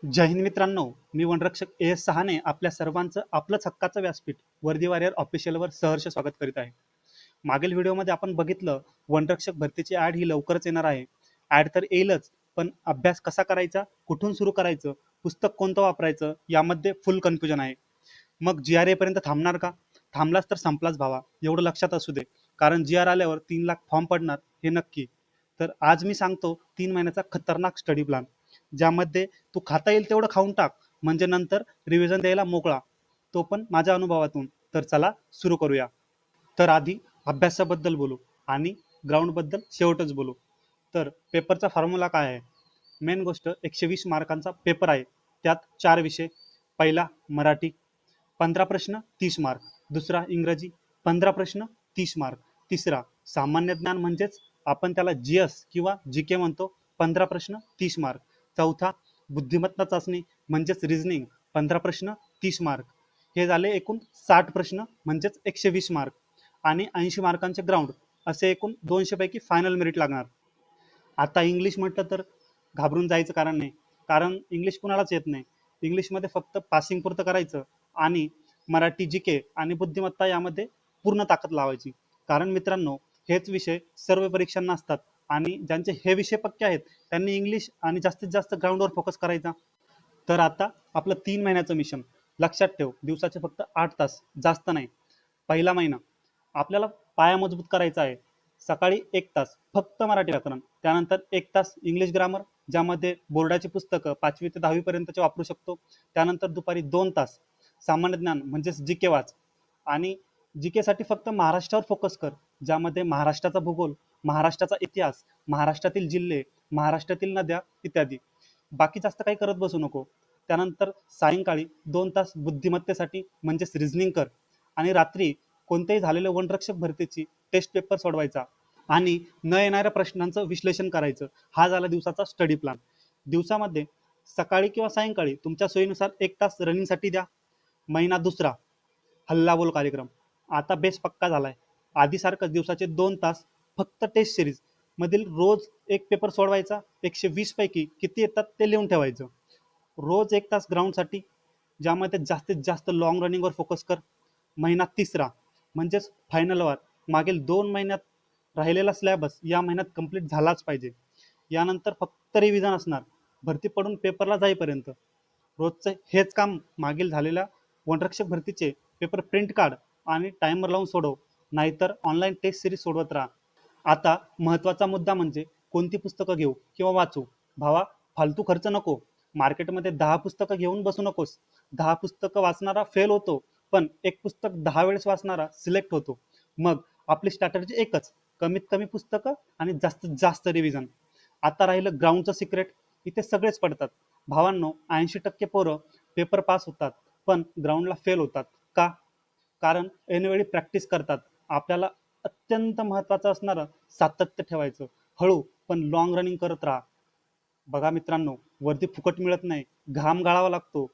जय हिंद मित्रांनो, मी वनरक्षक एस सहाने आपल्या सर्वांचं आपलंच हक्काचं व्यासपीठ वर्दी वॉरियर ऑफिशियलवर सहर्ष स्वागत करीत आहे. मागील व्हिडिओमध्ये आपण बघितलं वनरक्षक भरतीची ॲड ही लवकरच येणार आहे. ॲड तर येईलच, पण अभ्यास कसा करायचा, कुठून सुरू करायचं, पुस्तक कोणतं वापरायचं यामध्ये फुल कन्फ्युजन आहे. मग जी आर येपर्यंत थांबणार का? थांबलाच तर संपलाच भावा, एवढं लक्षात असू दे. कारण जी आर आल्यावर 3 लाख फॉर्म पडणार हे नक्की. तर आज मी सांगतो 3 महिन्याचा खतरनाक स्टडी प्लॅन, ज्यामध्ये तू खाता येईल तेवढं खाऊन टाक, म्हणजे नंतर रिव्हिजन द्यायला मोकळा. तो पण माझ्या अनुभवातून. तर चला सुरू करूया. तर आधी अभ्यासाबद्दल बोलू आणि ग्राउंडबद्दल शेवटच बोलू. तर पेपरचा फॉर्म्युला काय आहे? मेन गोष्ट 120 मार्कांचा पेपर आहे. त्यात 4 विषय. पहिला मराठी, 15 प्रश्न 30 मार्क. दुसरा इंग्रजी, 15 प्रश्न 30 मार्क. तिसरा सामान्य ज्ञान म्हणजेच आपण त्याला जीएस किंवा जी के म्हणतो, 15 प्रश्न 30 मार्क. चौथा बुद्धिमत्ता चाचणी म्हणजेच रिझनिंग, 15 प्रश्न 30 मार्क. हे झाले एकूण 60 प्रश्न म्हणजेच 120 मार्क. आणि 80 मार्कांचे ग्राउंड, असे एकूण 200 पैकी फायनल मेरिट लागणार. आता इंग्लिश म्हटलं तर घाबरून जायचं कारण नाही, कारण इंग्लिश कुणालाच येत नाही. इंग्लिशमध्ये फक्त पासिंग पुरतं करायचं आणि मराठी जी के आणि बुद्धिमत्ता यामध्ये पूर्ण ताकद लावायची. कारण मित्रांनो, हेच विषय सर्व परीक्षांना असतात आणि ज्यांचे हे विषय पक्के आहेत त्यांनी इंग्लिश आणि जास्तीत जास्त ग्राउंडवर फोकस करायचा. तर आता आपलं 3 महिन्याचं मिशन. लक्षात ठेव, दिवसाचे फक्त 8 तास, जास्त नाही. पहिला महिना आपल्याला पाया मजबूत करायचा आहे. सकाळी 1 तास फक्त मराठी व्याकरण, त्यानंतर 1 तास इंग्लिश ग्रामर, ज्यामध्ये बोर्डाची पुस्तकं 5वी ते 10वी पर्यंतचे वापरू शकतो. त्यानंतर दुपारी 2 तास सामान्य ज्ञान म्हणजेच जी के वाच. आणि जी केसाठी फक्त महाराष्ट्रावर फोकस कर, ज्यामध्ये महाराष्ट्राचा भूगोल, महाराष्ट्राचा इतिहास, महाराष्ट्रातील जिल्हे, महाराष्ट्रातील नद्या इत्यादी. बाकी जास्त काही करत बसू नको. त्यानंतर सायंकाळी 2 तास बुद्धिमत्तेसाठी म्हणजेच रिझनिंग कर. आणि रात्री कोणत्याही झालेल्या वनरक्षक भरतीची टेस्ट पेपर सोडवायचा आणि न येणाऱ्या प्रश्नांचं विश्लेषण करायचं. हा झाला दिवसाचा स्टडी प्लॅन. दिवसामध्ये सकाळी किंवा सायंकाळी तुमच्या सोयीनुसार 1 तास रनिंगसाठी द्या. महिना दुसरा, हल्लाबोल कार्यक्रम. आता बेस पक्का झालाय. आधीसारखंच दिवसाचे 2 तास फक्त टेस्ट सिरीज मधील रोज एक पेपर सोडवायचा. 120 पैकी किती येतात ते लिहून ठेवायचं. रोज 1 तास ग्राउंडसाठी, ज्यामध्ये जास्तीत जास्त लॉंग रनिंगवर फोकस कर. महिना तिसरा म्हणजेच फायनल वर. मागील 2 महिन्यात राहिलेला स्लॅबस या महिन्यात कंप्लीट झालाच पाहिजे. यानंतर फक्त रिव्हिजन असणार भरती पडून पेपरला जाईपर्यंत. रोजचं हेच काम. मागील झालेल्या वनरक्षक भरतीचे पेपर प्रिंट काढ आणि टायमर लावून सोडव, नाहीतर ऑनलाईन टेस्ट सिरीज सोडवत राहा. आता महत्त्वाचा मुद्दा म्हणजे कोणती पुस्तकं घेऊ किंवा वाचू. भावा, फालतू खर्च नको. मार्केटमध्ये 10 पुस्तकं घेऊन बसू नकोस. 10 पुस्तकं वाचणारा फेल होतो, पण एक पुस्तक 10 वेळेस वाचणारा सिलेक्ट होतो. मग आपली स्ट्रॅटर्जी एकच: कमीत कमी पुस्तकं आणि जास्तीत जास्त रिव्हिजन. आता राहिलं ग्राउंडचं सिक्रेट. इथे सगळेच पडतात भावांनो. 80% पोरं पेपर पास होतात, पण ग्राउंडला फेल होतात. का? कारण ऐनवेळी प्रॅक्टिस करतात. आपल्याला अत्यंत महत्त्वाचं असणारं सातत्य ठेवायचं. हळू पण लॉंग रनिंग करत राहा. बघा मित्रांनो, वर्दी फुकट मिळत नाही, घाम गाळावा लागतो.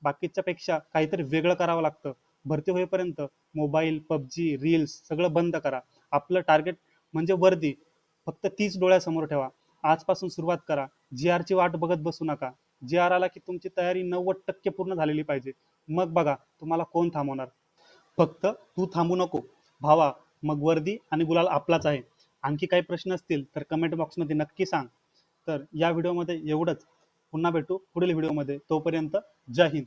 बाकीच्या पेक्षा काहीतरी वेगळं करावं लागतं. भरती होईपर्यंत मोबाईल, पबजी, रील्स सगळं बंद करा. आपलं टार्गेट म्हणजे वर्दी, फक्त तीच डोळ्यासमोर ठेवा. आजपासून सुरुवात करा. जी आरची वाट बघत बसू नका. जी आर आला की तुमची तयारी 90% पूर्ण झालेली पाहिजे. मग बघा तुम्हाला कोण थांबवणार. फक्त तू थांबू नको भावा. मग वर्दी आणि गुलाल आपलाच आहे. आणखी काही प्रश्न असतील तर कमेंट बॉक्समध्ये नक्की सांग. तर या व्हिडिओमध्ये एवढंच. पुन्हा भेटू पुढील व्हिडिओमध्ये. तोपर्यंत जय हिंद.